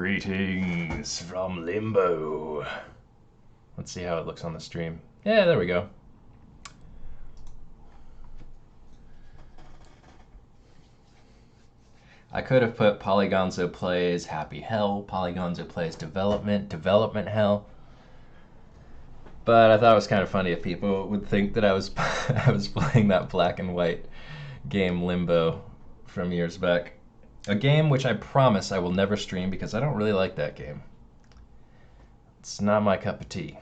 Greetings from Limbo. Let's see how it looks on the stream. Yeah, there we go. I could have put Polygonzo plays Happy Hell, Polygonzo plays Development Hell. But I thought it was kind of funny if people would think that I was I was playing that black and white game Limbo from years back. A game which I promise I will never stream because I don't really like that game. It's not my cup of tea.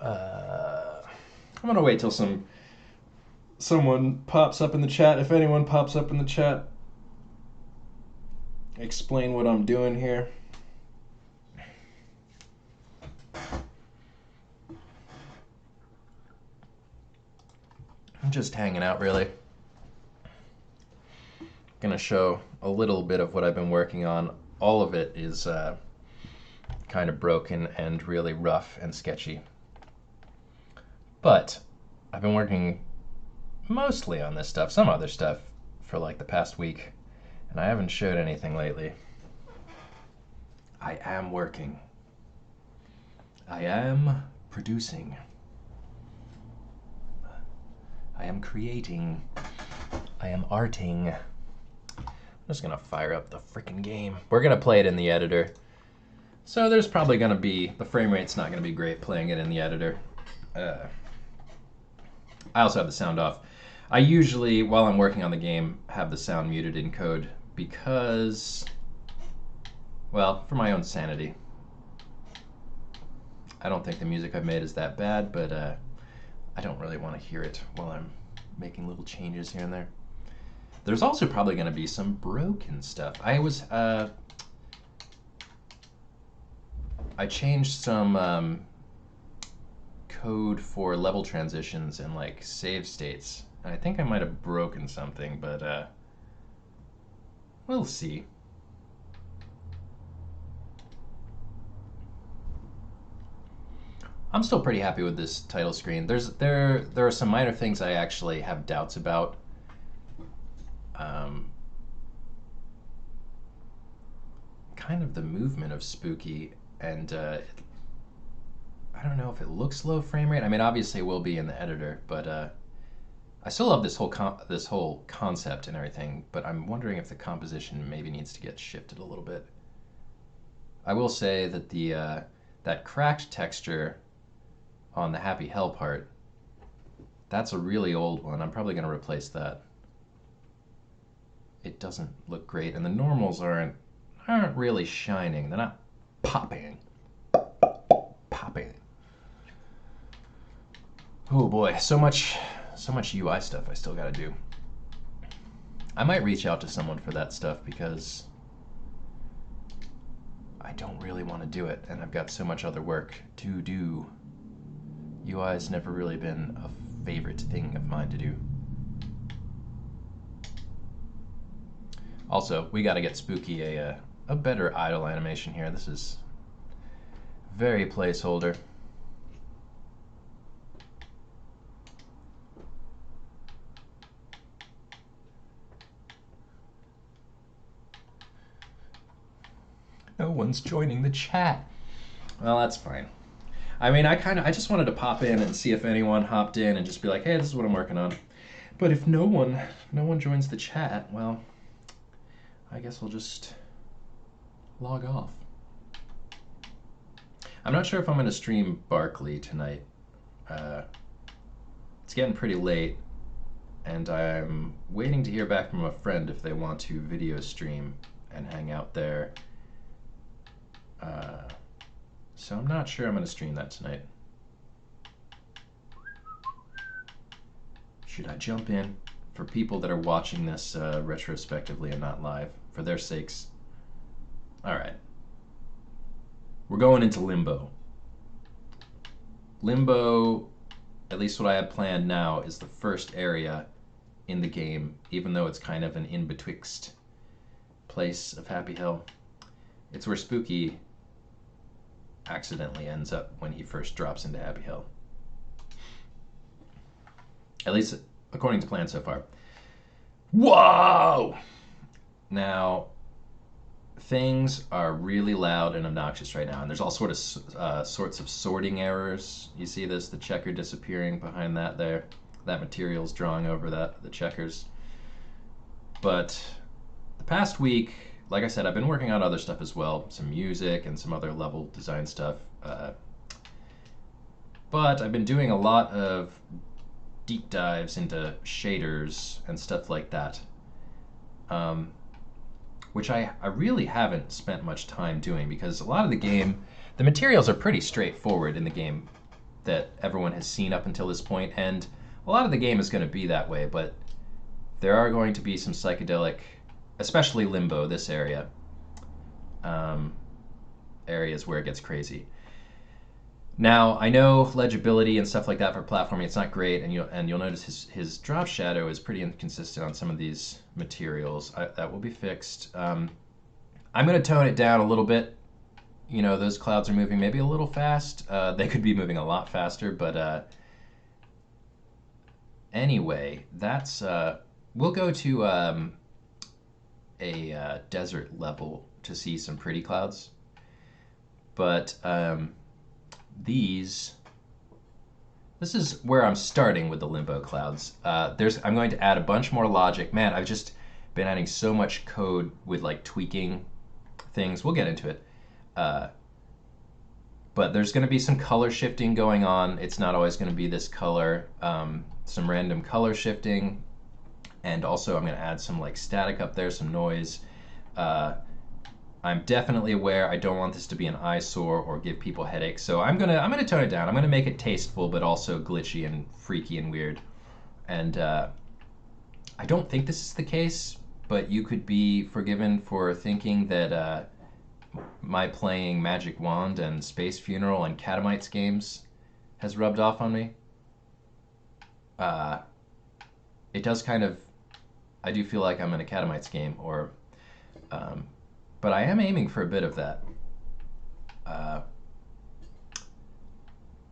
I'm gonna wait till someone pops up in the chat. If anyone pops up in the chat, explain what I'm doing here. I'm just hanging out, really. Gonna show a little bit of what I've been working on. All of it is kind of broken and really rough and sketchy. But I've been working mostly on this stuff, some other stuff, for like the past week, and I haven't showed anything lately. I am working. I am producing. I am creating. I am arting. I'm just gonna fire up the freaking game. We're gonna play it in the editor. So there's probably gonna be, the frame rate's not gonna be great playing it in the editor. I also have the sound off. I usually, while I'm working on the game, have the sound muted in code because, well, for my own sanity. I don't think the music I've made is that bad, but I don't really want to hear it while I'm making little changes here and there. There's also probably going to be some broken stuff. I changed some code for level transitions and like save states. And I think I might have broken something, but we'll see. I'm still pretty happy with this title screen. There are some minor things I actually have doubts about. Kind of the movement of Spooky, and I don't know if it looks low frame rate. I mean, obviously it will be in the editor, but I still love this whole concept and everything. But I'm wondering if the composition maybe needs to get shifted a little bit. I will say that the that cracked texture on the Happy Hell part, that's a really old one. I'm probably going to replace that. It doesn't look great, and the normals aren't really shining. They're not popping. Popping. Oh boy, so much UI stuff I still got to do. I might reach out to someone for that stuff because I don't really want to do it, and I've got so much other work to do. UI's never really been a favorite thing of mine to do. Also, we got to get Spooky a better idle animation here. This is very placeholder. No one's joining the chat. Well, that's fine. I mean, I just wanted to pop in and see if anyone hopped in and just be like, hey, this is what I'm working on. But if no one joins the chat, well, I guess I'll just log off. I'm not sure if I'm going to stream Barkley tonight. It's getting pretty late, and I'm waiting to hear back from a friend if they want to video stream and hang out there. So I'm not sure I'm going to stream that tonight. Should I jump in for people that are watching this retrospectively and not live, for their sakes? All right. We're going into Limbo. Limbo, at least what I have planned now, is the first area in the game, even though it's kind of an in-betwixt place of Happy Hell. It's where Spooky accidentally ends up when he first drops into Happy Hell. At least according to plan so far. Whoa! Now, things are really loud and obnoxious right now, and there's all sorts of sorting errors. You see this, the checker disappearing behind that there. That material's drawing over the checkers. But the past week, like I said, I've been working on other stuff as well, some music and some other level design stuff. But I've been doing a lot of deep dives into shaders and stuff like that, um, which I really haven't spent much time doing because a lot of the materials are pretty straightforward in the game that everyone has seen up until this point, and a lot of the game is going to be that way, but there are going to be some psychedelic, especially Limbo, this area, um, areas where it gets crazy. Now I know legibility and stuff like that for platforming, it's not great, and you'll notice his drop shadow is pretty inconsistent on some of these materials. That will be fixed. I'm going to tone it down a little bit. You know, those clouds are moving maybe a little fast. They could be moving a lot faster, but anyway, that's we'll go to a desert level to see some pretty clouds, but these this is where I'm starting with the Limbo clouds. I'm going to add a bunch more logic. Man, I've just been adding so much code with like tweaking things. We'll get into it. But there's going to be some color shifting going on. It's not always going to be this color. Some random color shifting. And also I'm going to add some like static up there, some noise. I'm definitely aware I don't want this to be an eyesore or give people headaches, so I'm gonna tone it down. I'm gonna make it tasteful, but also glitchy and freaky and weird. And I don't think this is the case, but you could be forgiven for thinking that my playing Magic Wand and Space Funeral and Catamites games has rubbed off on me. It does kind of. I do feel like I'm in a Catamites game, or. But I am aiming for a bit of that.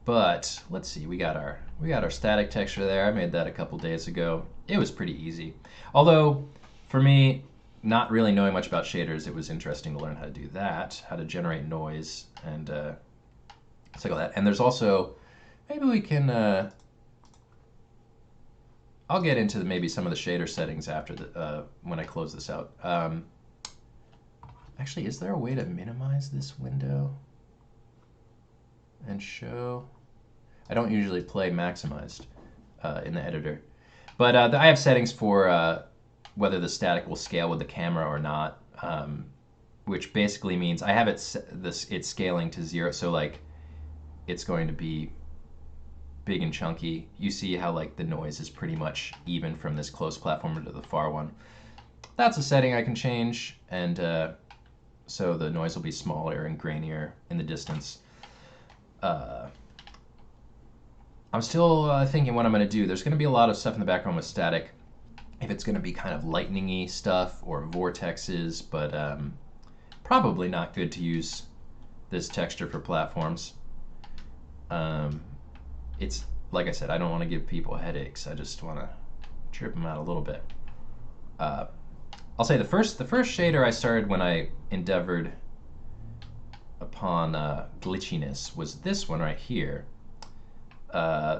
But let's see, we got our static texture there. I made that a couple days ago. It was pretty easy. Although, for me, not really knowing much about shaders, it was interesting to learn how to do that, how to generate noise, and stuff like that. And there's also, maybe we can, I'll get into maybe some of the shader settings after when I close this out. Actually, is there a way to minimize this window and show? I don't usually play maximized in the editor, but I have settings for whether the static will scale with the camera or not, which basically means I have it's scaling to 0, so like it's going to be big and chunky. You see how like the noise is pretty much even from this close platformer to the far one. That's a setting I can change, and so the noise will be smaller and grainier in the distance. I'm still thinking what I'm going to do. There's going to be a lot of stuff in the background with static. If it's going to be kind of lightning-y stuff or vortexes, but probably not good to use this texture for platforms. It's, like I said, I don't want to give people headaches. I just want to trip them out a little bit. I'll say the first shader I started when I endeavored upon glitchiness was this one right here.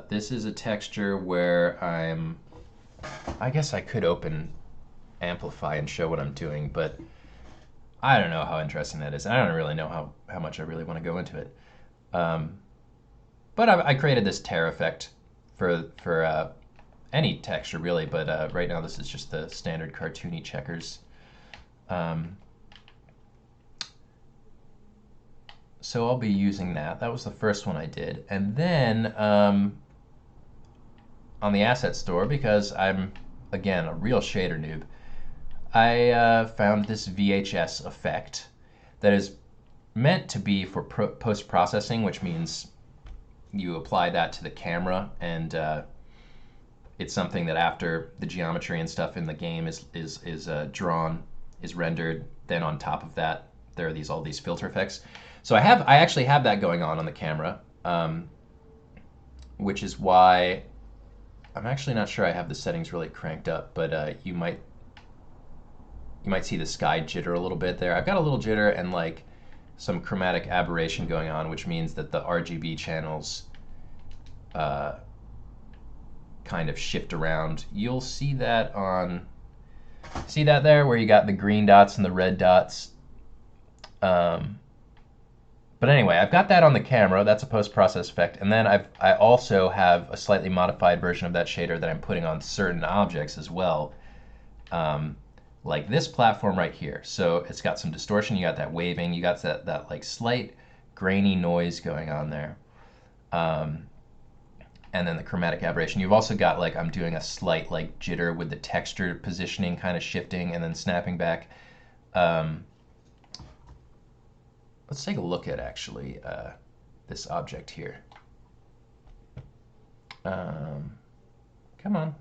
This is a texture where I guess I could open Amplify and show what I'm doing, but I don't know how interesting that is. I don't really know how much I really want to go into it. But I created this tear effect for any texture really, but right now this is just the standard cartoony checkers. So I'll be using that. That was the first one I did. And then on the asset store, because I'm, again, a real shader noob, I found this VHS effect that is meant to be for post-processing, which means you apply that to the camera, and it's something that after the geometry and stuff in the game is drawn, is rendered, then on top of that there are all these filter effects. So I actually have that going on the camera, which is why I'm actually not sure I have the settings really cranked up, but you might you might see the sky jitter a little bit there. I've got a little jitter and like some chromatic aberration going on, which means that the RGB channels kind of shift around. You'll see that there where you got the green dots and the red dots. But anyway, I've got that on the camera. That's a post-process effect. And then I also have a slightly modified version of that shader that I'm putting on certain objects as well. Like this platform right here. So it's got some distortion. You got that waving. You got that like slight grainy noise going on there. And then the chromatic aberration. You've also got like I'm doing a slight like jitter with the texture positioning kind of shifting and then snapping back. Let's take a look at actually this object here. Come on.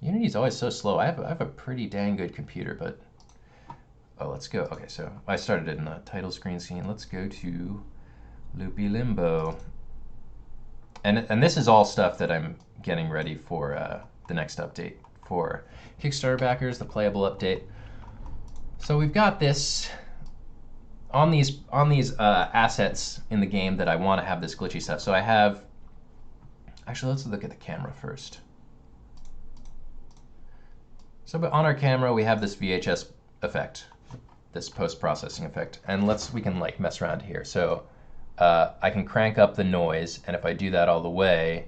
Unity's always so slow. I have a pretty dang good computer, but oh, let's go. Okay, so I started it in the title screen. Let's go to Loopy Limbo. And this is all stuff that I'm getting ready for the next update for Kickstarter backers, the playable update. So we've got this on these assets in the game that I want to have this glitchy stuff. So I have, actually let's look at the camera first. So but on our camera we have this VHS effect, this post-processing effect, and we can like mess around here. So I can crank up the noise, and if I do that all the way,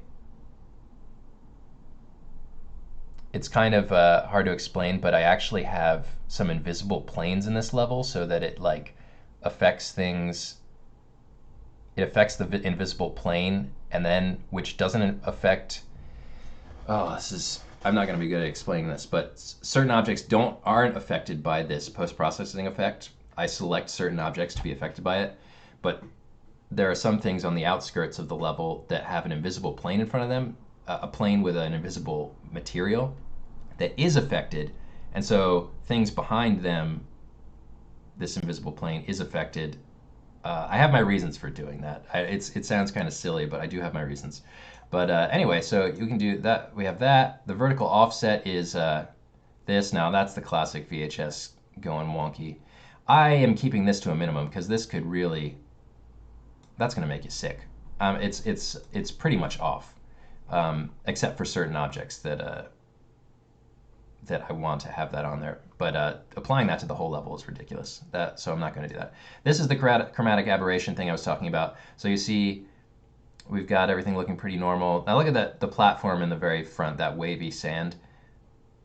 it's kind of hard to explain, but I actually have some invisible planes in this level so that it like affects things. It affects the invisible plane, and then which doesn't affect. Oh, I'm not going to be good at explaining this, but certain objects aren't affected by this post-processing effect. I select certain objects to be affected by it, but there are some things on the outskirts of the level that have an invisible plane in front of them, a plane with an invisible material that is affected, and so things behind them, this invisible plane is affected. I have my reasons for doing that. It sounds kind of silly, but I do have my reasons. But anyway, so you can do that. We have that. The vertical offset is this. Now that's the classic VHS going wonky. I am keeping this to a minimum because this could really, that's going to make you sick. It's pretty much off, except for certain objects that I want to have that on there. But applying that to the whole level is ridiculous. So I'm not going to do that. This is the chromatic aberration thing I was talking about. So you see, we've got everything looking pretty normal. Now look at the platform in the very front, that wavy sand.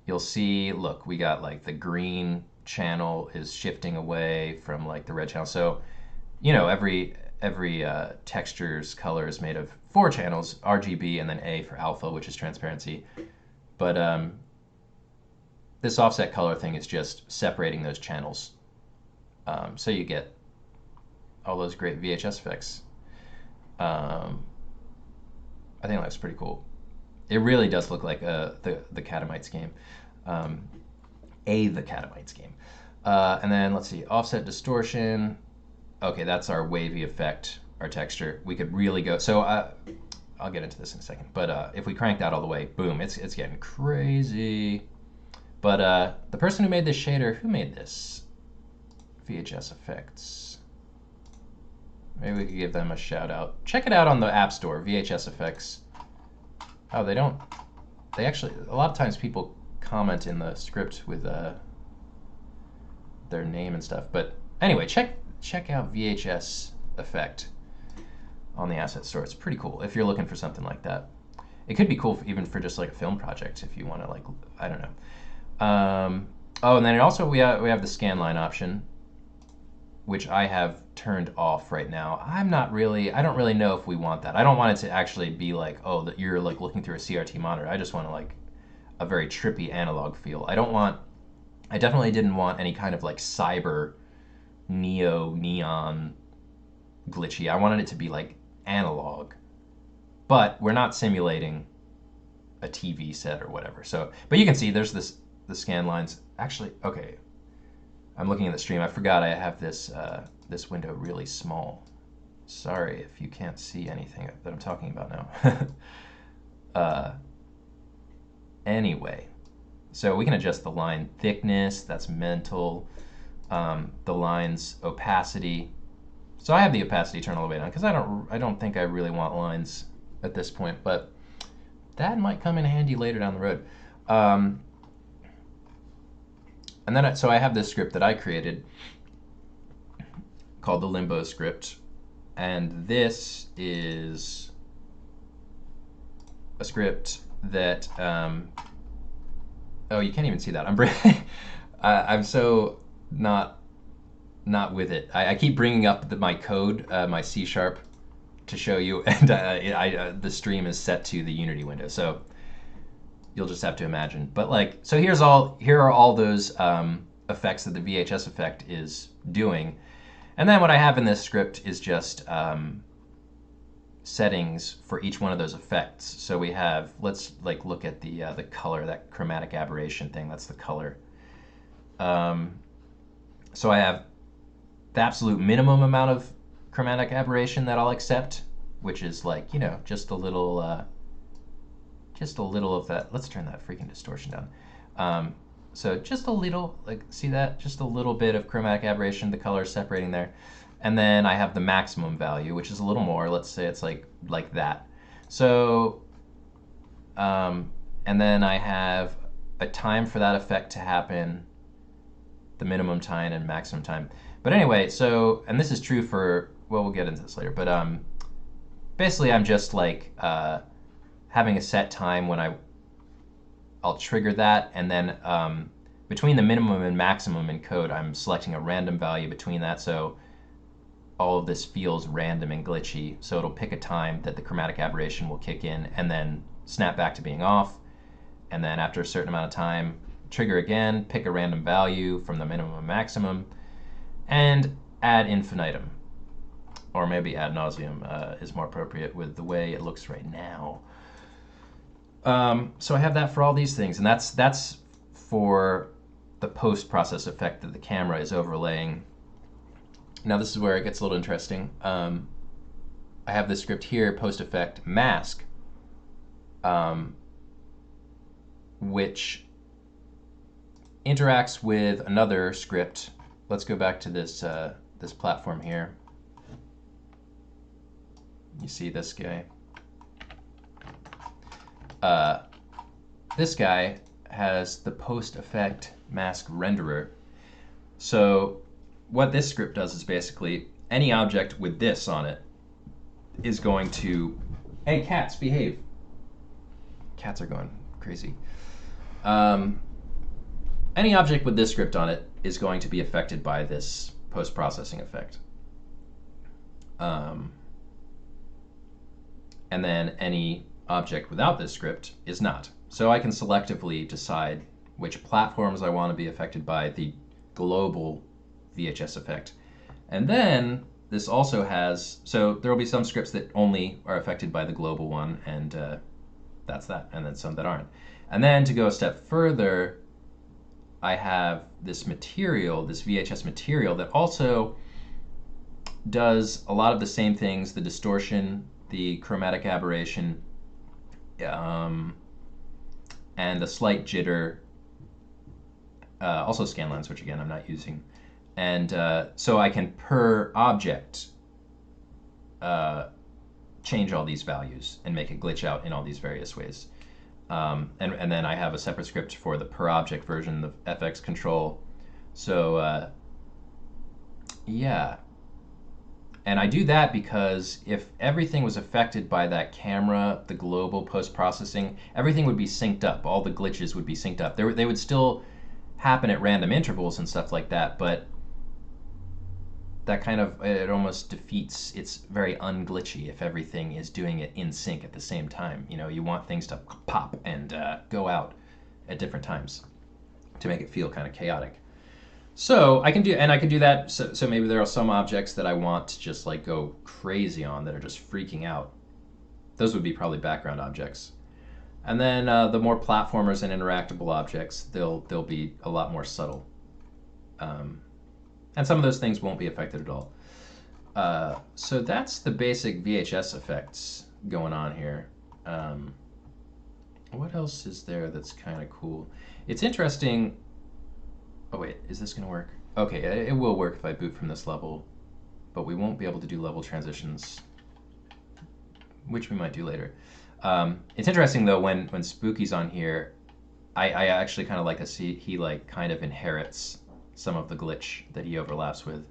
You'll see, look, we got like the green channel is shifting away from like the red channel. So, you know, every texture's color is made of 4 channels, RGB and then A for alpha, which is transparency. But this offset color thing is just separating those channels. So you get all those great VHS effects. I think that looks pretty cool. It really does look like the Catamites game. The Catamites game. And then let's see, offset distortion. Okay, that's our wavy effect, our texture. We could really go, so I'll get into this in a second, but if we crank that all the way, boom, it's getting crazy. But the person who made this shader, who made this? VHS Effects. Maybe we could give them a shout out. Check it out on the App Store, VHS Effects. Oh, they actually, a lot of times people comment in the script with their name and stuff. But anyway, check out VHS Effect on the Asset Store. It's pretty cool if you're looking for something like that. It could be cool even for just like a film project if you want to, like, I don't know. Oh, and then also we have the scan line option, which I have turned off right now. I don't really know if we want that. I don't want it to actually be like, oh, that you're like looking through a CRT monitor. I just want to like a very trippy analog feel. I definitely didn't want any kind of like cyber neon glitchy. I wanted it to be like analog, but we're not simulating a TV set or whatever. So, but you can see there's the scan lines. Actually, okay, I'm looking at the stream. I forgot I have this this window really small. Sorry if you can't see anything that I'm talking about now. Anyway, So we can adjust the line thickness, that's mental, the line's opacity. So I have the opacity turned all the way down because I don't think I really want lines at this point, but that might come in handy later down the road. And then so I have this script that I created called the LIMBO script, and this is a script that oh, you can't even see that. I'm so not with it. I keep bringing up my code, my C# to show you, and the stream is set to the Unity window, so you'll just have to imagine. But like, so here are all those effects that the VHS effect is doing, and then what I have in this script is just settings for each one of those effects. So we have, let's like look at the color, that chromatic aberration thing. That's the color. So I have the absolute minimum amount of chromatic aberration that I'll accept, which is like, you know, just a little of that. Let's turn that freaking distortion down. So just a little, like, see that? Just a little bit of chromatic aberration, the color is separating there. And then I have the maximum value, which is a little more. Let's say it's like that. So, and then I have a time for that effect to happen, the minimum time and maximum time. But anyway, so, and this is true for, well, we'll get into this later, but basically I'm just like having a set time when I'll trigger that, and then between the minimum and maximum in code, I'm selecting a random value between that, so all of this feels random and glitchy, so it'll pick a time that the chromatic aberration will kick in and then snap back to being off, and then after a certain amount of time, trigger again, pick a random value from the minimum and maximum, and ad infinitum, or maybe ad nauseum is more appropriate with the way it looks right now. So I have that for all these things, and that's for the post-process effect that the camera is overlaying. Now this is where it gets a little interesting. I have this script here, post-effect mask, which interacts with another script. Let's go back to this this platform here. You see this guy? This guy has the post-effect mask renderer. So what this script does is basically any object with this on it is going to, hey cats, behave. Cats are going crazy. Any object with this script on it is going to be affected by this post-processing effect. And then any object without this script is not. So I can selectively decide which platforms I want to be affected by the global VHS effect. And then this also has, so there will be some scripts that only are affected by the global one, and that's that, and then some that aren't. And then to go a step further, I have this material, this VHS material, that also does a lot of the same things, the distortion, the chromatic aberration, and the slight jitter, also scanlines, which again I'm not using. And so I can, per object, change all these values and make it glitch out in all these various ways. And then I have a separate script for the per object version, the FX control. So yeah. And I do that because if everything was affected by that camera, the global post-processing, everything would be synced up. All the glitches would be synced up. They would still happen at random intervals and stuff like that, but that kind of, it almost defeats, it's very unglitchy if everything is doing it in sync at the same time. You know, you want things to pop and go out at different times to make it feel kind of chaotic. So I can do, and I can do that, so maybe there are some objects that I want to just like go crazy on that are just freaking out. Those would be probably background objects. And then the more platformers and interactable objects, they'll be a lot more subtle. And some of those things won't be affected at all. So that's the basic VHS effects going on here. What else is there that's kind of cool? It's interesting. Oh wait, is this gonna work? Okay, it will work if I boot from this level, but we won't be able to do level transitions, which we might do later. It's interesting though when Spooky's on here, I actually kind of like to see he like kind of inherits some of the glitch that he overlaps with.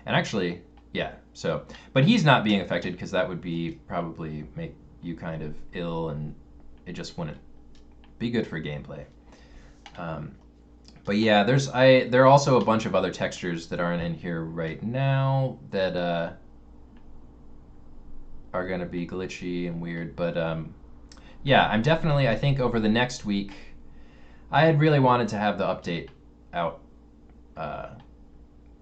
And actually, yeah, so, but he's not being affected because that would be probably make you kind of ill and it just wouldn't be good for gameplay. Um, but yeah, there are also a bunch of other textures that aren't in here right now that are going to be glitchy and weird. But yeah, I think over the next week, I had really wanted to have the update out uh,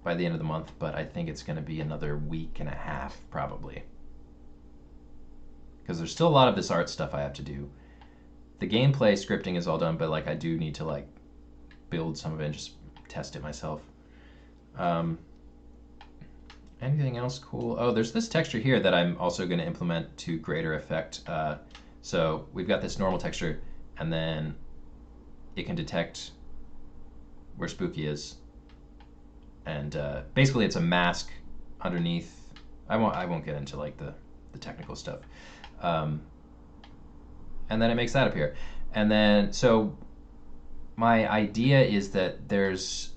by the end of the month, but I think it's going to be another week and a half probably. Because there's still a lot of this art stuff I have to do. The gameplay scripting is all done, but like I do need to like build some of it and just test it myself. Anything else cool? Oh, there's this texture here that I'm also going to implement to greater effect. So we've got this normal texture, and then it can detect where Spooky is, and basically it's a mask underneath. I won't get into like the technical stuff. And then it makes that appear. And then so my idea is that there's,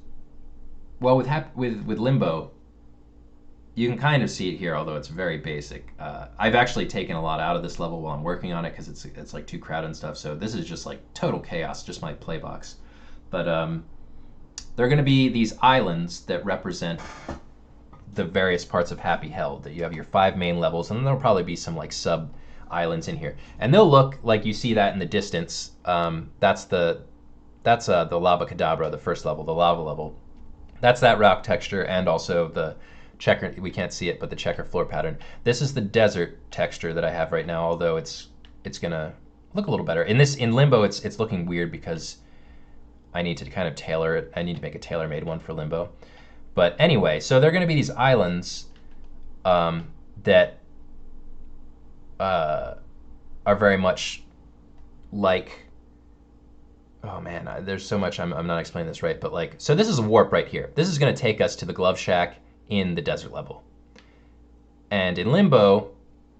well, with Limbo, you can kind of see it here, although it's very basic. I've actually taken a lot out of this level while I'm working on it because it's like too crowded and stuff. So this is just like total chaos, just my play box. But there are going to be these islands that represent the various parts of Happy Hell. That you have your 5 main levels, and then there'll probably be some like sub islands in here, and they'll look like you see that in the distance. That's the Lava Cadabra, the first level, the lava level. That's that rock texture, and also the checker. We can't see it, but the checker floor pattern. This is the desert texture that I have right now, although it's gonna look a little better. In Limbo, it's looking weird because I need to kind of tailor it. I need to make a tailor-made one for Limbo. But anyway, so there are going to be these islands that are very much like, oh man, there's so much, I'm not explaining this right, but like, so this is a warp right here. This is going to take us to the glove shack in the desert level. And in Limbo,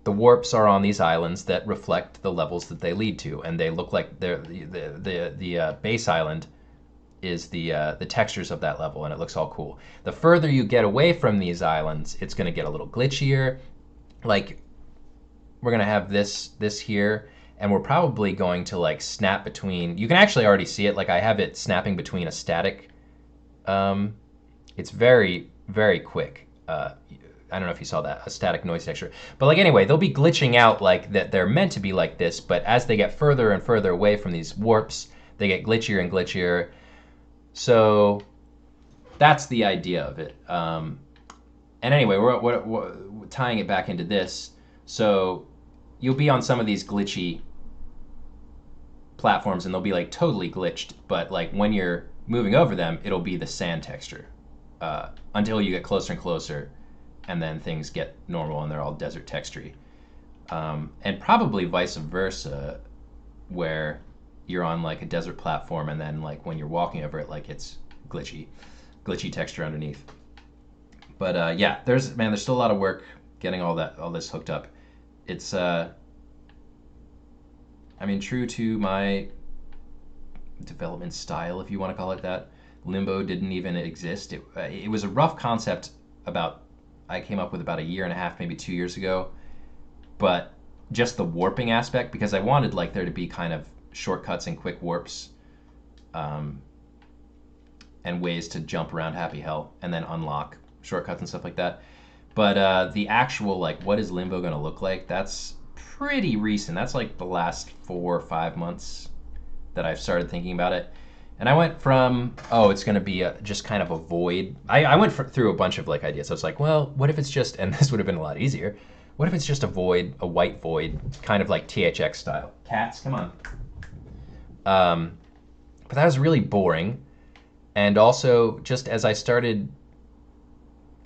the warps are on these islands that reflect the levels that they lead to, and they look like they're the base island is the textures of that level, and it looks all cool. The further you get away from these islands, it's going to get a little glitchier. Like, we're going to have this here, and we're probably going to like snap between, you can actually already see it, like I have it snapping between a static, it's very, very quick. I don't know if you saw that, a static noise texture. But like anyway, they'll be glitching out like that they're meant to be like this, but as they get further and further away from these warps, they get glitchier and glitchier. So that's the idea of it. And anyway, we're tying it back into this. So you'll be on some of these glitchy platforms and they'll be like totally glitched, but like when you're moving over them, it'll be the sand texture until you get closer and closer, and then things get normal and they're all desert textury. And probably vice versa, where you're on like a desert platform and then like when you're walking over it, like it's glitchy texture underneath. But yeah, there's still a lot of work getting all this hooked up. It's true to my development style, if you want to call it that. Limbo didn't even exist. It was a rough concept I came up with about a year and a half, maybe 2 years ago. But just the warping aspect, because I wanted like there to be kind of shortcuts and quick warps, and ways to jump around Happy Hell and then unlock shortcuts and stuff like that. But the actual like what is Limbo gonna look like, that's pretty recent. That's like the last 4 or 5 months that I've started thinking about it. And I went from, oh, it's going to be just kind of a void. I went through a bunch of like ideas. I was like, well, what if it's just, and this would have been a lot easier, what if it's just a void, a white void, kind of like THX style. Cats, come on. But that was really boring. And also, just as I started,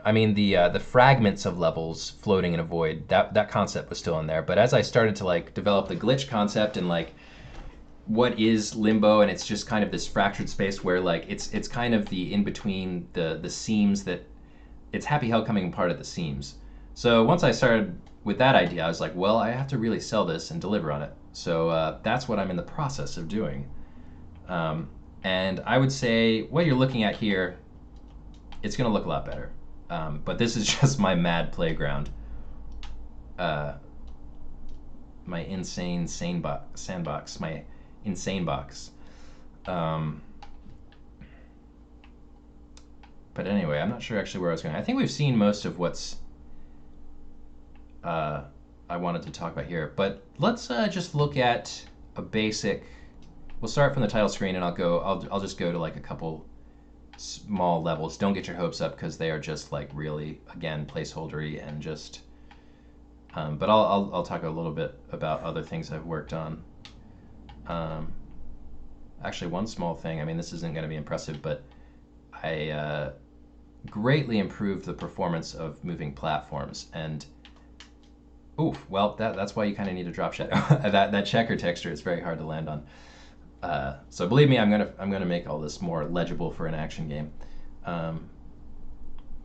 the fragments of levels floating in a void, that concept was still in there. But as I started to like develop the glitch concept and like what is limbo, and it's just kind of this fractured space where like it's kind of the in between the seams that it's happy hell coming apart at the seams. So once I started with that idea, I was like, well, I have to really sell this and deliver on it. So that's what I'm in the process of doing. And I would say what you're looking at here, it's going to look a lot better. But this is just my mad playground. My insane sandbox, my insane box. But anyway, I'm not sure actually where I was going. I think we've seen most of what's I wanted to talk about here. But let's just look at a basic. We'll start from the title screen, and I'll just go to like a couple small levels. Don't get your hopes up because they are just like really, again, placeholdery and just. But I'll talk a little bit about other things I've worked on. Actually, one small thing. I mean, this isn't going to be impressive, but I greatly improved the performance of moving platforms. And oof, well, that's why you kind of need a drop shadow. that checker texture is very hard to land on. So believe me, I'm gonna make all this more legible for an action game.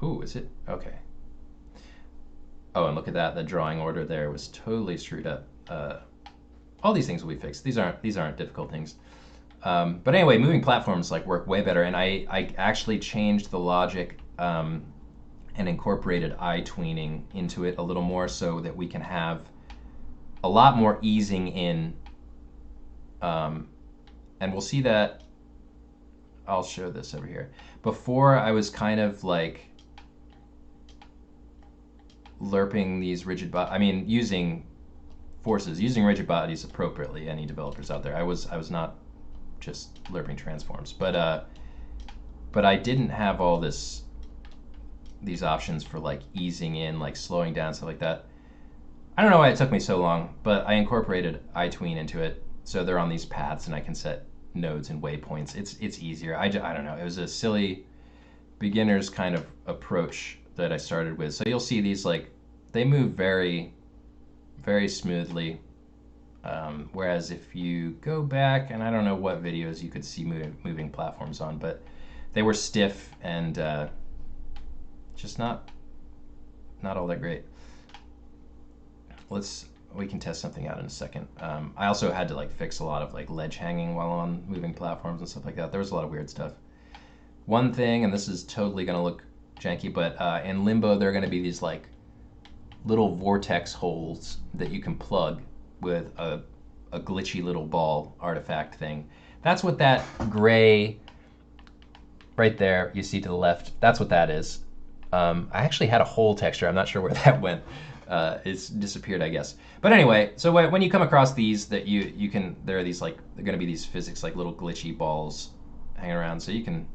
Ooh, is it? Okay. Oh, and look at that. The drawing order there was totally screwed up. All these things will be fixed. These aren't difficult things. But anyway, moving platforms like work way better, and I actually changed the logic and incorporated eye tweening into it a little more so that we can have a lot more easing in. And we'll see that. I'll show this over here. Before I was kind of like lerping these rigid using forces, using rigid bodies appropriately. Any developers out there, I was not just lerping transforms, but I didn't have all these options for like easing in, like slowing down, stuff like that. I don't know why it took me so long, but I incorporated iTween into it, so they're on these paths, and I can set nodes and waypoints. It's easier. I don't know. It was a silly beginner's kind of approach that I started with. So you'll see these like they move very, very smoothly. Whereas if you go back, and I don't know what videos you could see moving platforms on, but they were stiff and just not all that great. We can test something out in a second. I also had to like fix a lot of like ledge hanging while on moving platforms and stuff like that. There was a lot of weird stuff. One thing, and this is totally gonna look janky, but in Limbo there are gonna be these like little vortex holes that you can plug with a glitchy little ball artifact thing. That's what that gray right there you see to the left, that's what that is. I actually had a hole texture. I'm not sure where that went. It's disappeared, I guess. But anyway, so when you come across these, that you can, there are these like, they're going to be these physics like little glitchy balls hanging around. So you can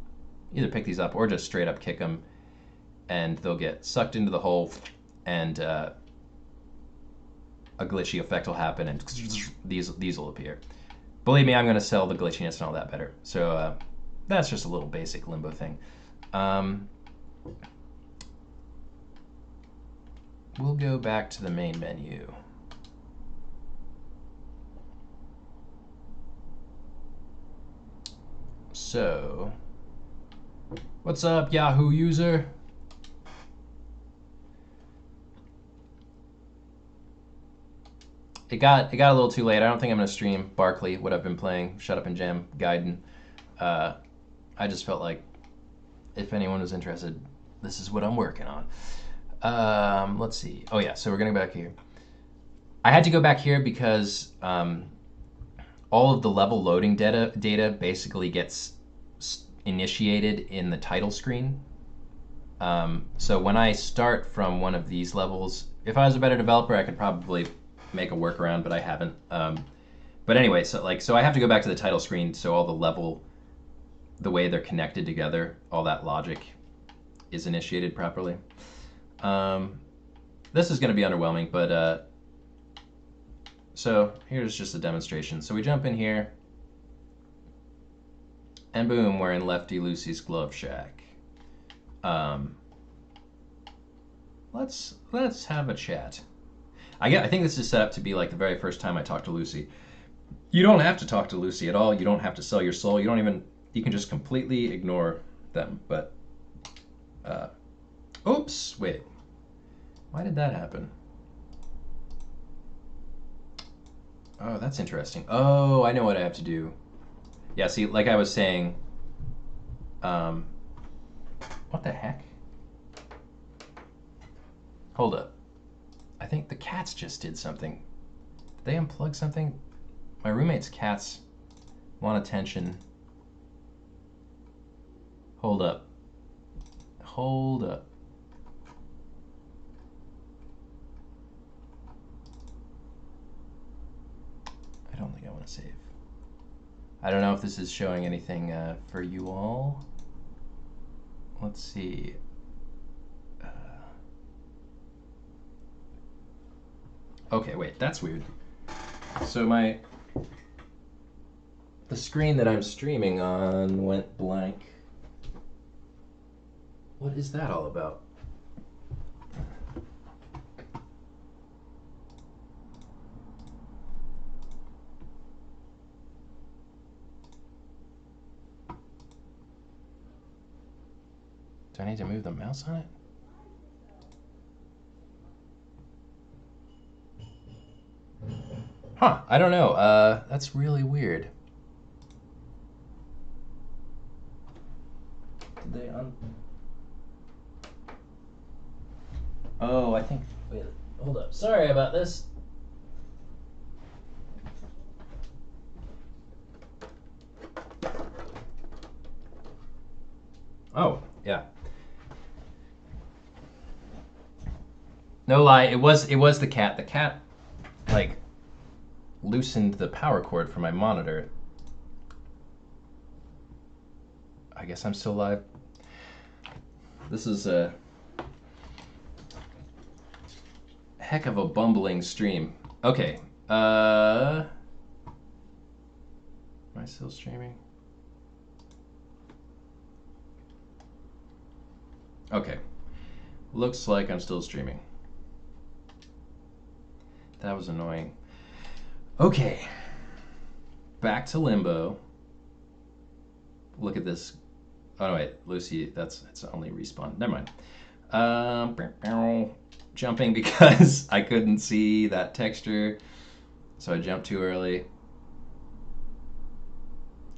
either pick these up or just straight up kick them, and they'll get sucked into the hole, and a glitchy effect will happen, and these will appear. Believe me, I'm going to sell the glitchiness and all that better. So that's just a little basic Limbo thing. We'll go back to the main menu. So, what's up, Yahoo user? It got a little too late. I don't think I'm gonna stream Barkley, what I've been playing, Shut Up and Jam, Gaiden. I just felt like if anyone was interested, this is what I'm working on. Let's see. Oh yeah, so we're gonna go back here. I had to go back here because all of the level loading data basically gets initiated in the title screen. So when I start from one of these levels, if I was a better developer, I could probably make a workaround, but I haven't. But anyway, so I have to go back to the title screen, so all the way they're connected together, all that logic is initiated properly. This is going to be underwhelming, but so here's just a demonstration. So we jump in here, and boom, we're in Lefty Lucy's Glove Shack. Let's have a chat. I think this is set up to be like the very first time I talk to Lucy. You don't have to talk to Lucy at all. You don't have to sell your soul. You can just completely ignore them. But, oops, wait. Why did that happen? Oh, that's interesting. Oh, I know what I have to do. Yeah, see, like I was saying, um, what the heck? Hold up. I think the cats just did something. Did they unplug something? My roommate's cats want attention. Hold up. Hold up. I don't think I want to save. I don't know if this is showing anything for you all. Let's see. Okay, wait, that's weird. So the screen that I'm streaming on went blank. What is that all about? Do I need to move the mouse on it? Huh, I don't know. That's really weird. Did they Oh, I think... Wait, hold up. Sorry about this. Oh, yeah. No lie, it was the cat. The cat, like, loosened the power cord for my monitor. I guess I'm still live. This is a heck of a bumbling stream. Okay. Am I still streaming? Okay. Looks like I'm still streaming. That was annoying. Okay. Back to Limbo. Look at this. Oh, no, wait. Lucy, it's only respawn. Never mind. Jumping because I couldn't see that texture. So I jumped too early.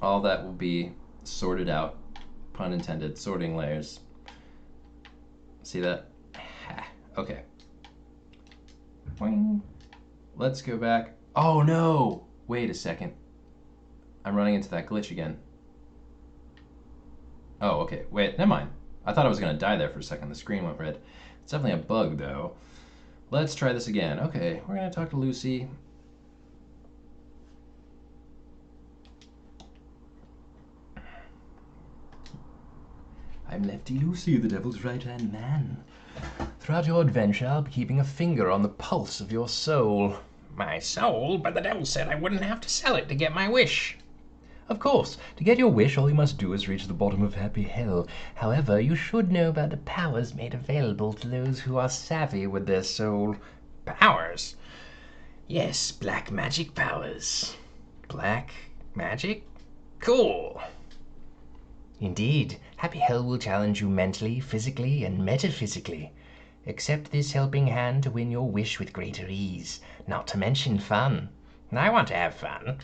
All that will be sorted out. Pun intended. Sorting layers. See that? Okay. Boing. Let's go back. Oh no! Wait a second. I'm running into that glitch again. Oh, okay. Wait, never mind. I thought I was gonna die there for a second. The screen went red. It's definitely a bug though. Let's try this again. Okay, we're gonna talk to Lucy. I'm Lefty Lucy, the devil's right-hand man. Throughout your adventure, I'll be keeping a finger on the pulse of your soul. My soul? But the devil said I wouldn't have to sell it to get my wish. Of course, to get your wish, all you must do is reach the bottom of happy hell. However, you should know about the powers made available to those who are savvy with their soul. Powers? Yes, black magic powers. Black magic? Cool. Indeed, happy hell will challenge you mentally, physically, and metaphysically. Accept this helping hand to win your wish with greater ease, not to mention fun. I want to have fun.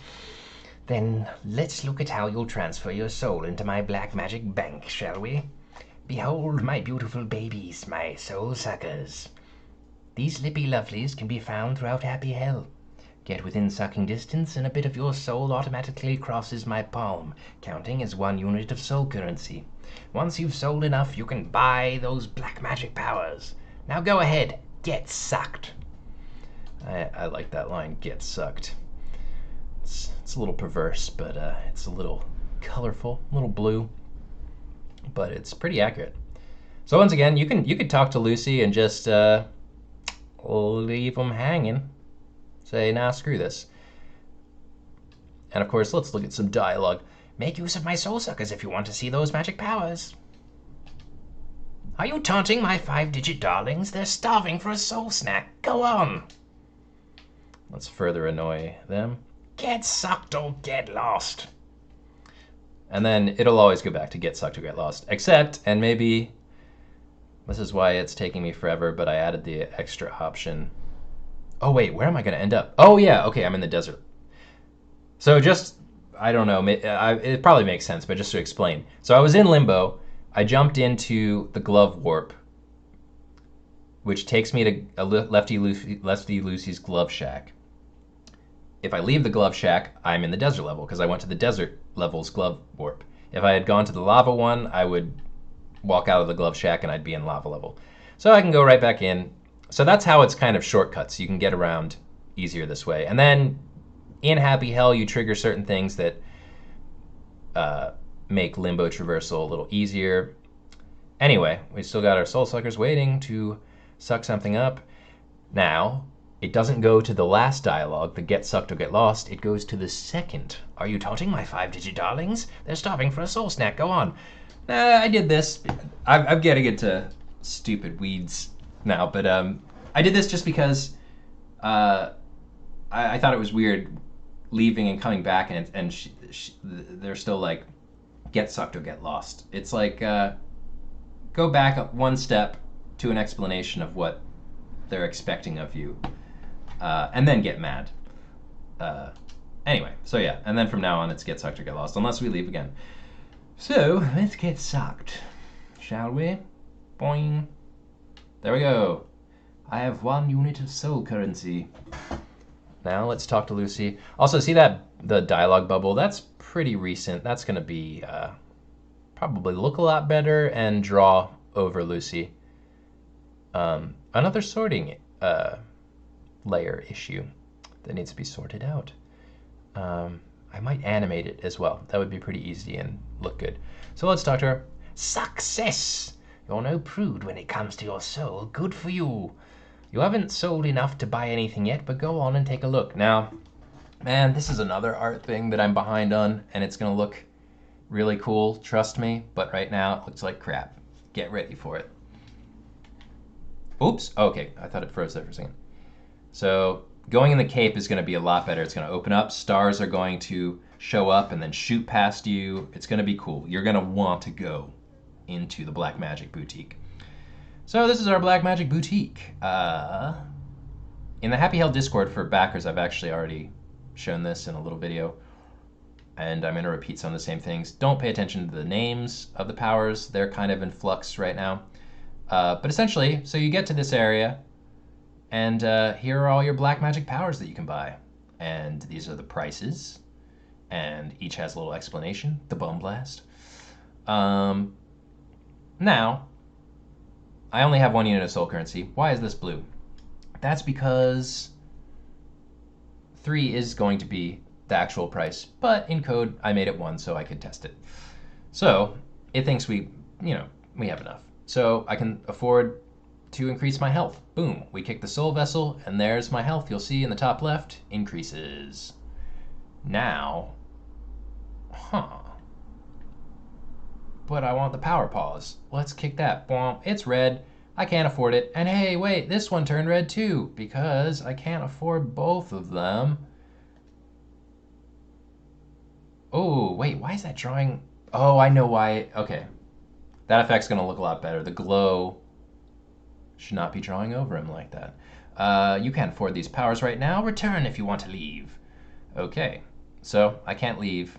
Then let's look at how you'll transfer your soul into my black magic bank, shall we? Behold my beautiful babies, my soul suckers. These lippy lovelies can be found throughout happy hell. Get within sucking distance and a bit of your soul automatically crosses my palm, counting as 1 unit of soul currency. Once you've sold enough, you can buy those black magic powers. Now go ahead, get sucked. I like that line, get sucked. It's a little perverse, but it's a little colorful, a little blue, but it's pretty accurate. So once again, you could talk to Lucy and just leave them hanging. Say, nah, screw this. And of course, let's look at some dialogue. Make use of my soul suckers if you want to see those magic powers. Are you taunting my 5-digit darlings? They're starving for a soul snack. Go on. Let's further annoy them. Get sucked or get lost. And then it'll always go back to get sucked or get lost. Except, and maybe this is why it's taking me forever, but I added the extra option. Oh wait, where am I going to end up? Oh yeah, okay, I'm in the desert. So just, I don't know, it probably makes sense, but just to explain. So I was in Limbo. I jumped into the glove warp, which takes me to Lefty Lucy's glove shack. If I leave the glove shack, I'm in the desert level because I went to the desert level's glove warp. If I had gone to the lava one, I would walk out of the glove shack and I'd be in lava level. So I can go right back in. So that's how it's kind of shortcuts. You can get around easier this way. And then in Happy Hell, you trigger certain things that make Limbo traversal a little easier. Anyway, we still got our soul suckers waiting to suck something up. Now, it doesn't go to the last dialogue, the get sucked or get lost. It goes to the second. Are you taunting my 5-digit darlings? They're starving for a soul snack. Go on. I did this. I'm getting into stupid weeds now, but I did this just because I thought it was weird leaving and coming back, and they're still like, get sucked or get lost. It's like, go back one step to an explanation of what they're expecting of you, and then get mad. Anyway, so yeah, and then from now on it's get sucked or get lost, unless we leave again. So, let's get sucked, shall we? Boing. There we go. I have 1 unit of soul currency. Now let's talk to Lucy. Also, see that the dialogue bubble? That's pretty recent. That's going to be probably look a lot better and draw over Lucy. Another sorting layer issue that needs to be sorted out. I might animate it as well. That would be pretty easy and look good. So let's talk to her. Success! You're no prude when it comes to your soul. Good for you. You haven't sold enough to buy anything yet, but go on and take a look. Now, man, this is another art thing that I'm behind on, and it's going to look really cool, trust me, but right now it looks like crap. Get ready for it. Oops, okay, I thought it froze there for a second. So going in the cape is going to be a lot better. It's going to open up, stars are going to show up and then shoot past you. It's going to be cool. You're going to want to go into the Black Magic Boutique. So this is our Black Magic Boutique. In the Happy Hell Discord for backers, I've actually already shown this in a little video, and I'm going to repeat some of the same things. Don't pay attention to the names of the powers. They're kind of in flux right now. But essentially, so you get to this area, and here are all your black magic powers that you can buy. And these are the prices, and each has a little explanation. The Bum Blast. Now, I only have 1 unit of soul currency. Why is this blue? That's because 3 is going to be the actual price, but in code I made it 1 so I could test it. So it thinks we have enough. So I can afford to increase my health. Boom, we kick the soul vessel and there's my health. You'll see in the top left, increases. Now, but I want the power pause. Let's kick that. Boom, it's red. I can't afford it. And hey, wait, this one turned red too because I can't afford both of them. Oh, wait, why is that drawing? Oh, I know why. Okay. That effect's going to look a lot better. The glow should not be drawing over him like that. You can't afford these powers right now. Return if you want to leave. Okay, so I can't leave.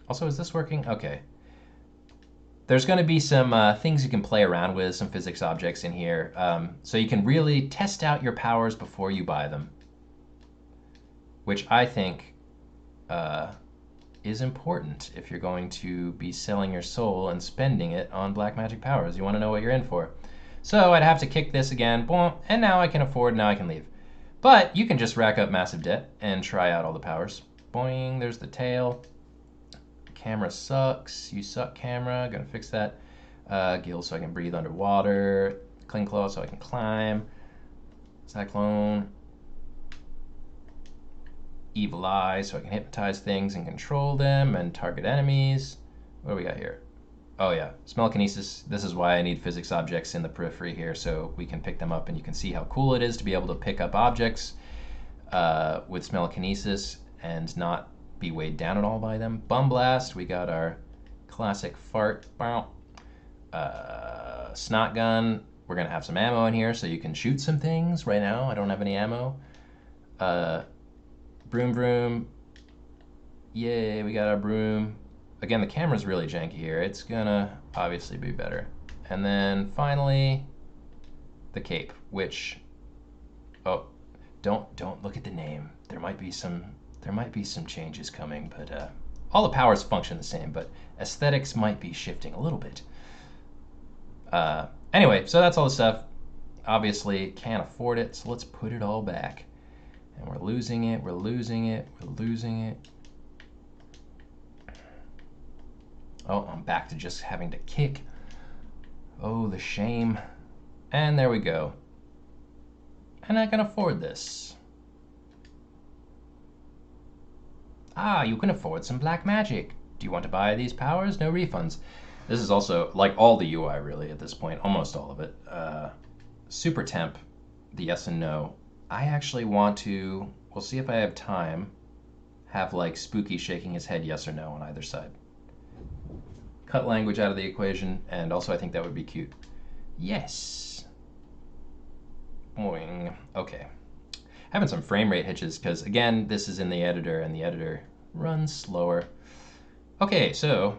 Also, is this working? Okay. There's going to be some things you can play around with, some physics objects in here, so you can really test out your powers before you buy them, which I think is important if you're going to be selling your soul and spending it on black magic powers. You want to know what you're in for. So I'd have to kick this again, boom, and now I can afford, now I can leave. But you can just rack up massive debt and try out all the powers. Boing, there's the tail. Camera sucks. You suck, camera. Gonna fix that. Gill so I can breathe underwater. Cling claw so I can climb. Cyclone. Evil eye so I can hypnotize things and control them and target enemies. What do we got here? Oh yeah, smell kinesis. This is why I need physics objects in the periphery here so we can pick them up and you can see how cool it is to be able to pick up objects. with telekinesis and not be weighed down at all by them. Bum Blast, we got our classic fart. Snot Gun, we're going to have some ammo in here so you can shoot some things. Right now, I don't have any ammo. Broom Broom, yay, we got our broom. Again, the camera's really janky here. It's gonna obviously be better. And then finally, the cape, which, oh, don't look at the name. There might be some changes coming, but all the powers function the same, but aesthetics might be shifting a little bit. Anyway, so that's all the stuff. Obviously, can't afford it, so let's put it all back. And we're losing it, we're losing it, we're losing it. Oh, I'm back to just having to kick. Oh, the shame. And there we go. And I can afford this. Ah, you can afford some black magic. Do you want to buy these powers? No refunds. This is also, like all the UI really at this point, almost all of it. Super temp, the yes and no. I actually want to, we'll see if I have time, have like Spooky shaking his head yes or no on either side. Cut language out of the equation, and also I think that would be cute. Yes. Boing. Okay. Having some frame rate hitches, because again, this is in the editor, and the editor runs slower. Okay, so,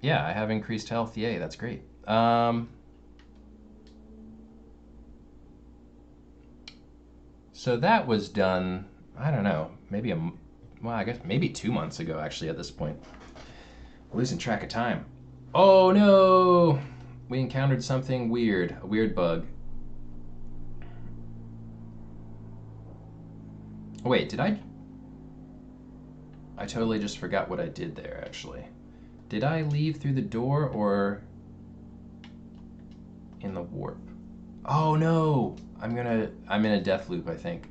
yeah, I have increased health. Yay, that's great. So that was done, I don't know, maybe well, I guess maybe 2 months ago, actually, at this point. Losing track of time. Oh no! We encountered something weird, a weird bug. Wait, did I totally just forgot what I did there, actually. Did I leave through the door or in the warp? Oh no! I'm in a death loop, I think.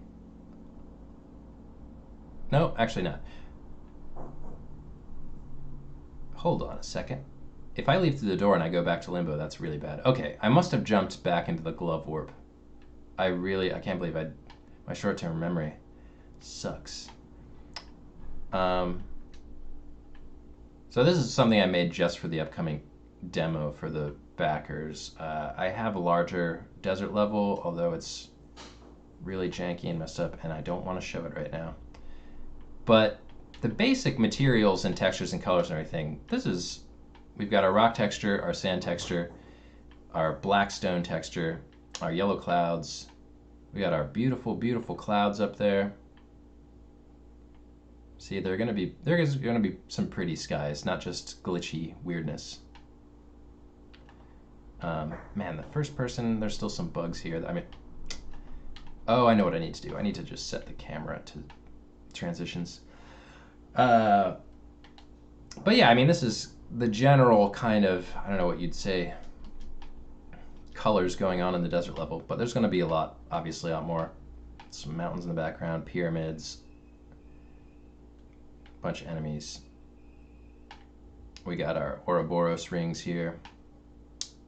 No, actually not. Hold on a second. If I leave through the door and I go back to Limbo, that's really bad. Okay, I must have jumped back into the glove warp. I can't believe my short-term memory sucks. So this is something I made just for the upcoming demo for the backers. I have a larger desert level, although it's really janky and messed up, and I don't want to show it right now. But the basic materials and textures and colors and everything, we've got our rock texture, our sand texture, our black stone texture, our yellow clouds. We got our beautiful, beautiful clouds up there. See, there's gonna be some pretty skies, not just glitchy weirdness. Man, the first person, there's still some bugs here. Oh, I know what I need to do. I need to just set the camera to transitions. But yeah, I mean, this is the general kind of, I don't know what you'd say, colors going on in the desert level, but there's going to be a lot, obviously, a lot more. Some mountains in the background, pyramids, a bunch of enemies. We got our Ouroboros rings here.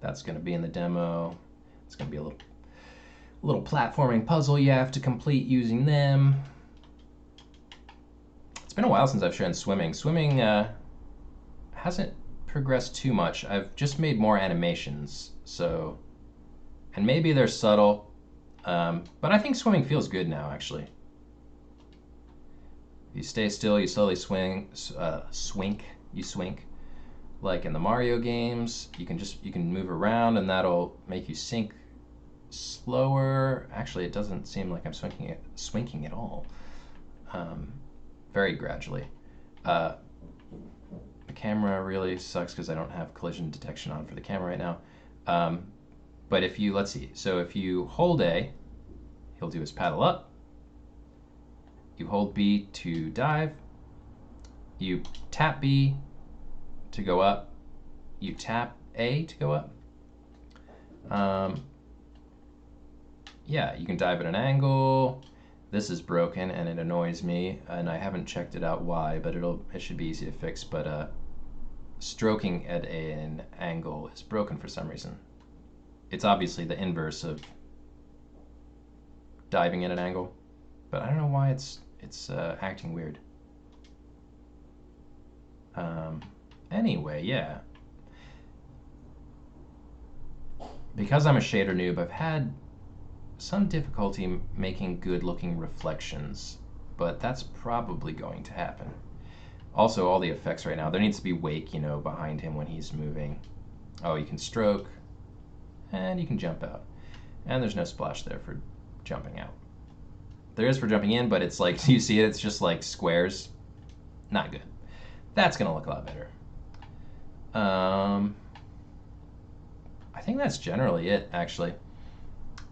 That's going to be in the demo. It's going to be a little platforming puzzle you have to complete using them. It's been a while since I've shown swimming. Swimming hasn't progressed too much. I've just made more animations, so, and maybe they're subtle, but I think swimming feels good now, actually. If you stay still, you slowly swing, you swink. Like in the Mario games, you can move around and that'll make you sink slower. Actually, it doesn't seem like I'm swinking at all. Very gradually. The camera really sucks because I don't have collision detection on for the camera right now. But if you, let's see, so if you hold A, he'll do his paddle up. You hold B to dive. You tap B to go up. You tap A to go up. Yeah, you can dive at an angle. This is broken and it annoys me, and I haven't checked it out why, but it should be easy to fix. But stroking at an angle is broken for some reason. It's obviously the inverse of diving at an angle. but I don't know why it's acting weird. Um, anyway, yeah. Because I'm a shader noob, I've had some difficulty making good looking reflections, but that's probably going to happen. Also, all the effects right now, there needs to be wake, behind him when he's moving. Oh, you can stroke, and you can jump out. And there's no splash there for jumping out. There is for jumping in, but it's like, do you see it? It's just like squares. Not good. That's going to look a lot better. I think that's generally it, actually.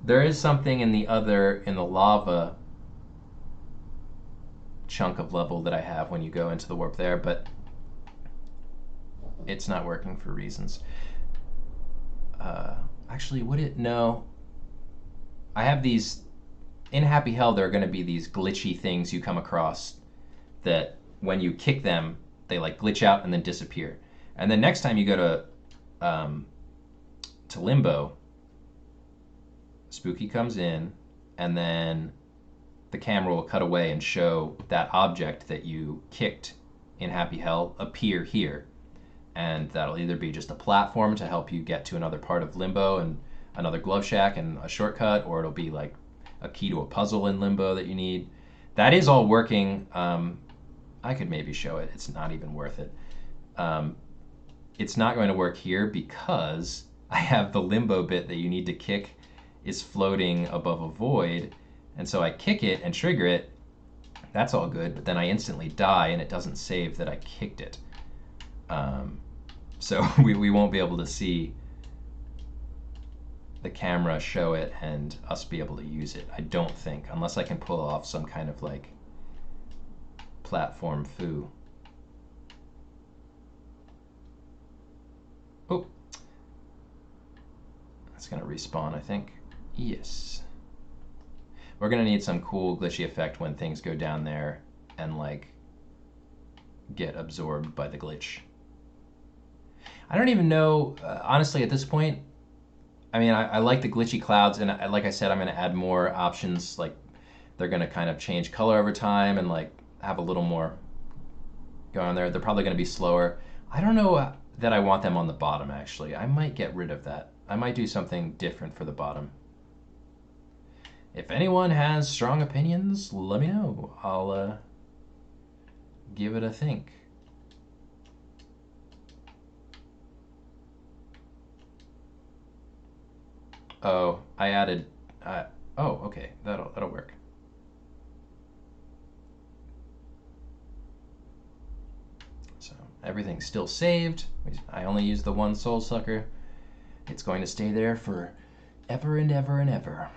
There is something in the lava chunk of level that I have when you go into the warp there, but it's not working for reasons. Actually, would it? No. I have these, in Happy Hell, there are going to be these glitchy things you come across that when you kick them, they like glitch out and then disappear. And then next time you go to Limbo, Spooky comes in, and then the camera will cut away and show that object that you kicked in Happy Hell appear here. And that'll either be just a platform to help you get to another part of Limbo and another glove shack and a shortcut, or it'll be like a key to a puzzle in Limbo that you need. That is all working. I could maybe show it. It's not even worth it. It's not going to work here because I have the Limbo bit that you need to kick is floating above a void, and so I kick it and trigger it. That's all good, but then I instantly die and it doesn't save that I kicked it. So we won't be able to see the camera show it and us be able to use it, I don't think, unless I can pull off some kind of like platform foo. Oh, that's gonna respawn, I think. Yes. We're gonna need some cool glitchy effect when things go down there and like get absorbed by the glitch. I don't even know, honestly, at this point. I mean, I like the glitchy clouds, and like I said, I'm going to add more options. Like, they're going to kind of change color over time and like have a little more going on there. They're probably going to be slower. I don't know that I want them on the bottom, actually. I might get rid of that. I might do something different for the bottom. If anyone has strong opinions, let me know. I'll give it a think. Oh, I added. Oh, okay, that'll work. So everything's still saved. I only use the one soul sucker. It's going to stay there for ever and ever and ever.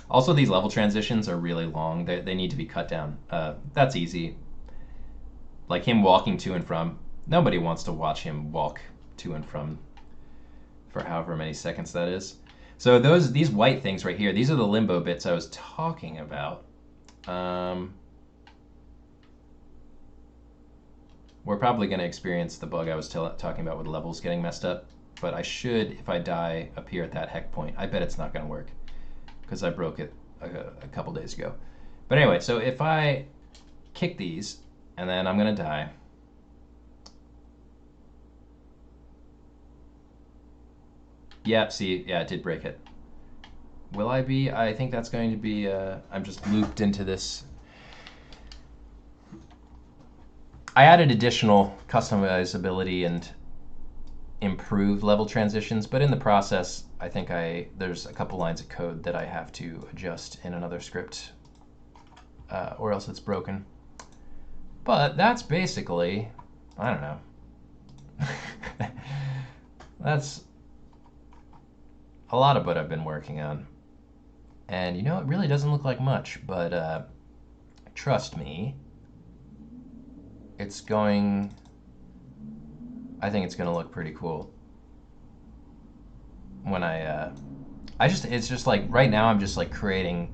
Also, these level transitions are really long. They need to be cut down. That's easy. Like him walking to and from. Nobody wants to watch him walk to and from for however many seconds that is. So these white things right here, these are the limbo bits I was talking about. We're probably going to experience the bug I was talking about with levels getting messed up, but I should, if I die, appear at that heck point. I bet it's not going to work because I broke it a couple days ago. But anyway, so if I kick these, and then I'm going to die. Yep, see, yeah, it did break it. Will I be? I think that's going to be, I'm just looped into this. I added additional customizability and improved level transitions, but in the process, I think there's a couple lines of code that I have to adjust in another script, or else it's broken. But that's basically, I don't know. That's a lot of what I've been working on. And you know, it really doesn't look like much, but trust me, I think it's going to look pretty cool. When it's just like, right now I'm just like creating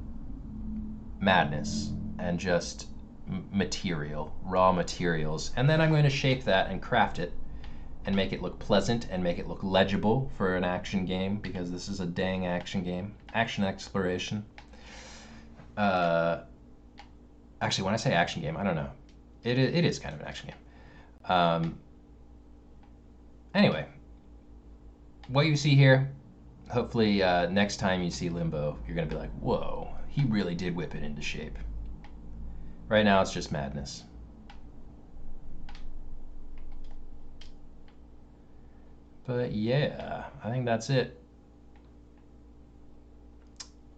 madness and just material, raw materials, and then I'm going to shape that and craft it and make it look pleasant and make it look legible for an action game, because this is a dang action game. Action exploration. Actually, when I say action game, I don't know. It is kind of an action game. Anyway, what you see here, hopefully next time you see Limbo, you're going to be like, whoa, he really did whip it into shape. Right now, it's just madness. But yeah, I think that's it.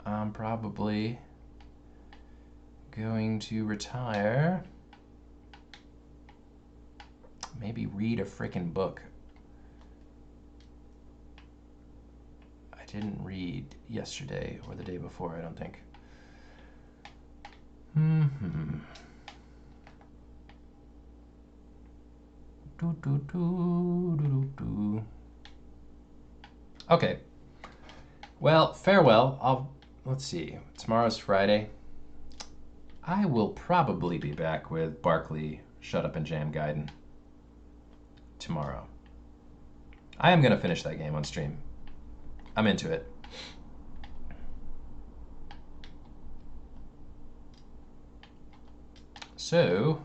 I'm probably going to retire. Maybe read a frickin' book. I didn't read yesterday or the day before, I don't think. Okay. Well, farewell. Let's see. Tomorrow's Friday. I will probably be back with Barkley Shut Up and Jam Gaiden tomorrow. I am going to finish that game on stream. I'm into it. So,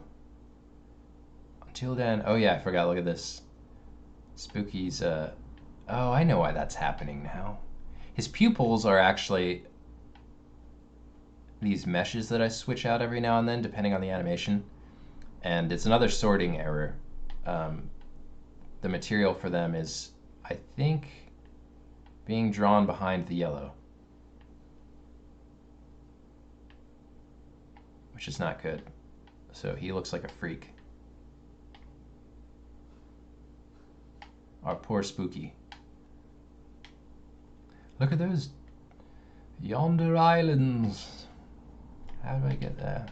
until then, oh yeah, I forgot, look at this. Spooky's, oh, I know why that's happening now. His pupils are actually these meshes that I switch out every now and then, depending on the animation. And it's another sorting error. The material for them is, I think, being drawn behind the yellow, which is not good. So he looks like a freak. Our poor Spooky. Look at those yonder islands. How do I get there?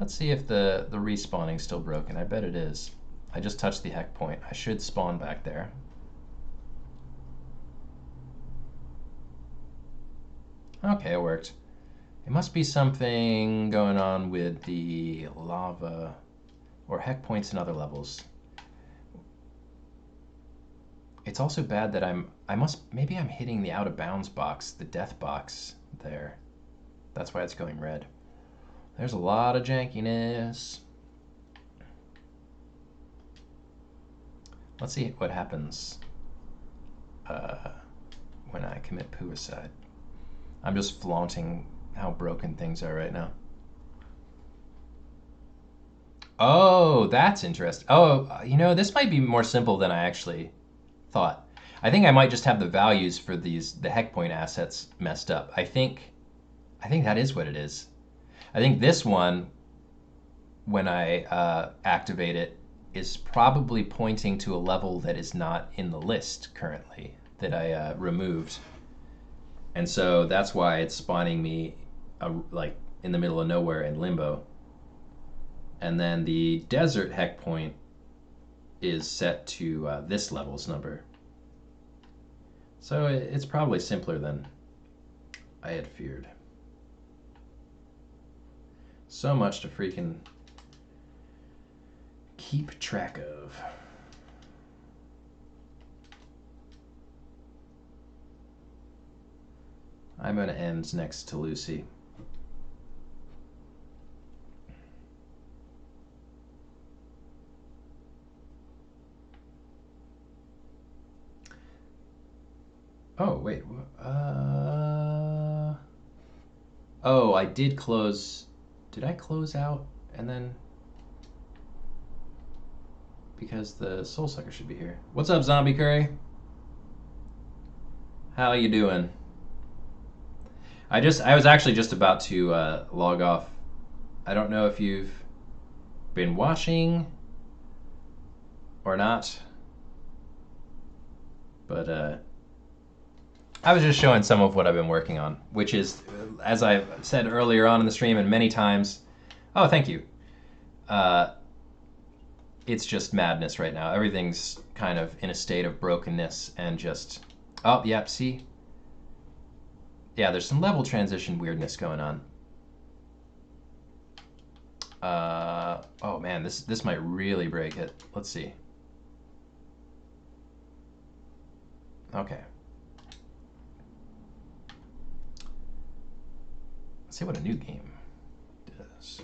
Let's see if the respawning's still broken. I bet it is. I just touched the heck point. I should spawn back there. Okay, it worked. It must be something going on with the lava or heck points in other levels. It's also bad that maybe I'm hitting the out of bounds box, the death box there. That's why it's going red. There's a lot of jankiness. Let's see what happens when I commit puicide. I'm just flaunting how broken things are right now. Oh, that's interesting. Oh, you know, this might be more simple than I actually thought. I think I might just have the values for the heck point assets messed up. I think that is what it is. I think this one, when I activate it, is probably pointing to a level that is not in the list currently, that I removed. And so that's why it's spawning me like in the middle of nowhere in Limbo. And then the desert heck point is set to this level's number. So it's probably simpler than I had feared. So much to freaking keep track of. I'm going to end next to Lucy. Oh, wait. Oh, I did close. Did I close out and then? Because the soul sucker should be here. What's up, Zombie Curry? How you doing? I was actually just about to log off. I don't know if you've been watching or not, but I was just showing some of what I've been working on, which is, as I've said earlier on in the stream and many times, oh, thank you. It's just madness right now. Everything's kind of in a state of brokenness and just, oh, yep, see? Yeah, there's some level transition weirdness going on. Oh man, Man, this might really break it. Let's see. Okay. Let's see what a new game does.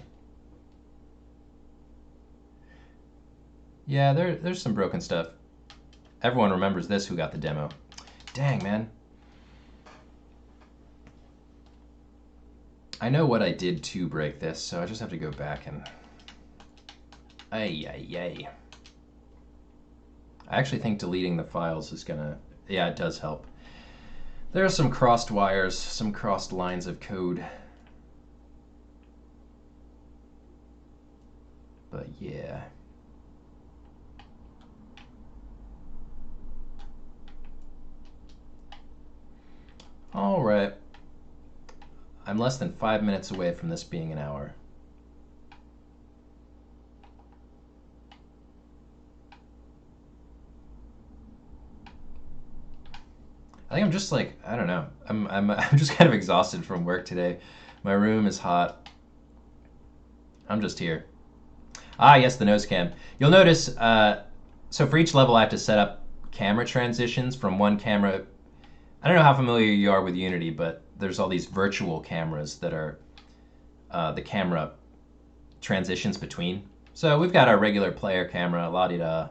Yeah, there's some broken stuff. Everyone remembers this who got the demo. Dang, man. I know what I did to break this, so I just have to go back and... Ay, ay, ay. I actually think deleting the files is gonna... Yeah, it does help. There are some crossed wires, some crossed lines of code. But yeah. All right. I'm less than 5 minutes away from this being an hour. I think I'm just like, I don't know. I'm just kind of exhausted from work today. My room is hot. I'm just here. Ah, yes, the nose cam. You'll notice, so for each level I have to set up camera transitions from one camera. I don't know how familiar you are with Unity, but there's all these virtual cameras that are the camera transitions between. So we've got our regular player camera, la-di-da,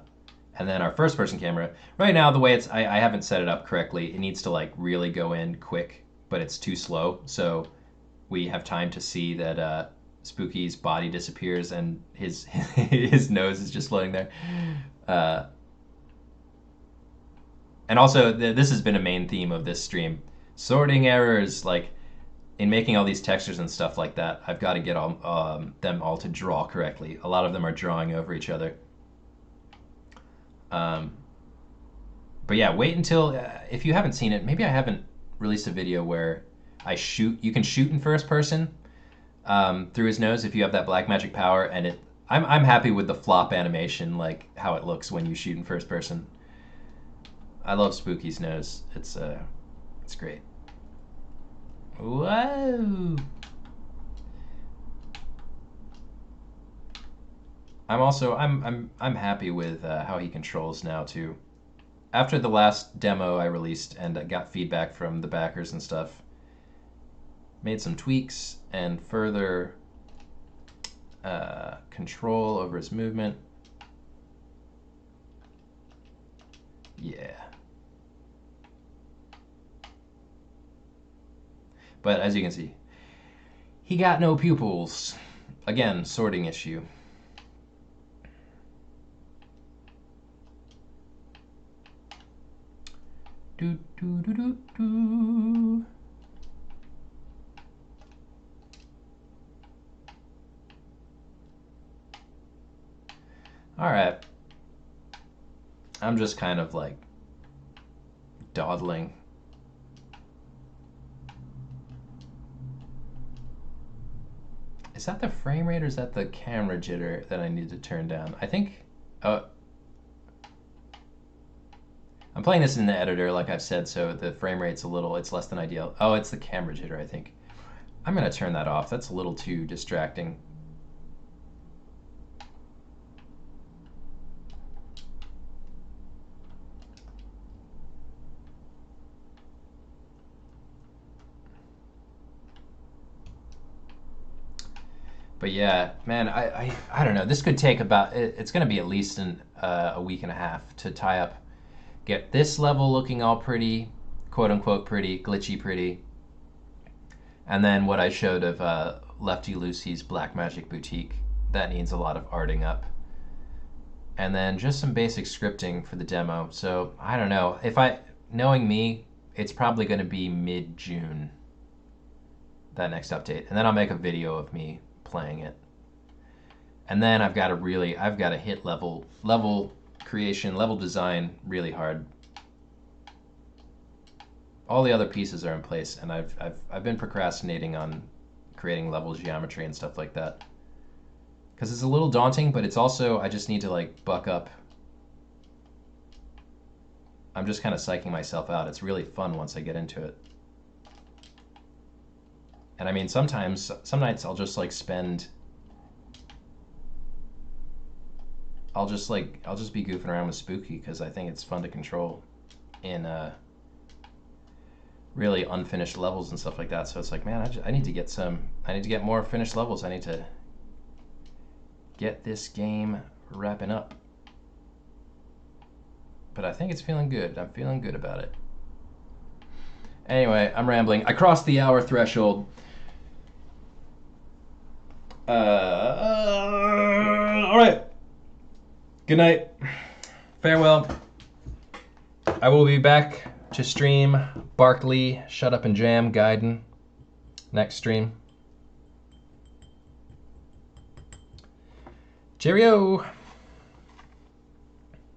and then our first person camera. Right now, the way it's, I haven't set it up correctly. It needs to like really go in quick, but it's too slow. So we have time to see that Spooky's body disappears and his his nose is just floating there. And also, this has been a main theme of this stream. Sorting errors, like in making all these textures and stuff like that, I've got to get them all to draw correctly. A lot of them are drawing over each other. But yeah, wait until, if you haven't seen it, maybe I haven't released a video where you can shoot in first person through his nose if you have that black magic power, and I'm happy with the flop animation, like how it looks when you shoot in first person. I love Spooky's nose. It's great. Whoa! I'm happy with how he controls now too. After the last demo I released and got feedback from the backers and stuff, made some tweaks and further control over his movement. Yeah. But as you can see, he got no pupils. Again, sorting issue. Do, do, do, do, do. All right. I'm just kind of like dawdling. Is that the frame rate or is that the camera jitter that I need to turn down? I think, I'm playing this in the editor, like I've said, so the frame rate's it's less than ideal. Oh, it's the camera jitter, I think. I'm gonna turn that off. That's a little too distracting. But yeah, man, I don't know. This could take about, it's going to be at least a week and a half to tie up, get this level looking all pretty, quote unquote pretty, glitchy pretty. And then what I showed of Lefty Lucy's Black Magic Boutique, that needs a lot of arting up. And then just some basic scripting for the demo. So I don't know. Knowing me, it's probably going to be mid-June, that next update. And then I'll make a video of me playing it. And then I've got to hit level creation, level design really hard. All the other pieces are in place, and I've been procrastinating on creating level geometry and stuff like that. Because it's a little daunting, but it's also, I just need to like buck up. I'm just kind of psyching myself out. It's really fun once I get into it. And I mean, some nights I'll just like spend I'll just be goofing around with Spooky because I think it's fun to control in really unfinished levels and stuff like that. So it's like, man, I need to get more finished levels. I need to get this game wrapping up. But I think it's feeling good. I'm feeling good about it. Anyway, I'm rambling. I crossed the hour threshold. All right. Good night. Farewell. I will be back to stream Barkley Shut Up and Jam Gaiden next stream. Cheerio.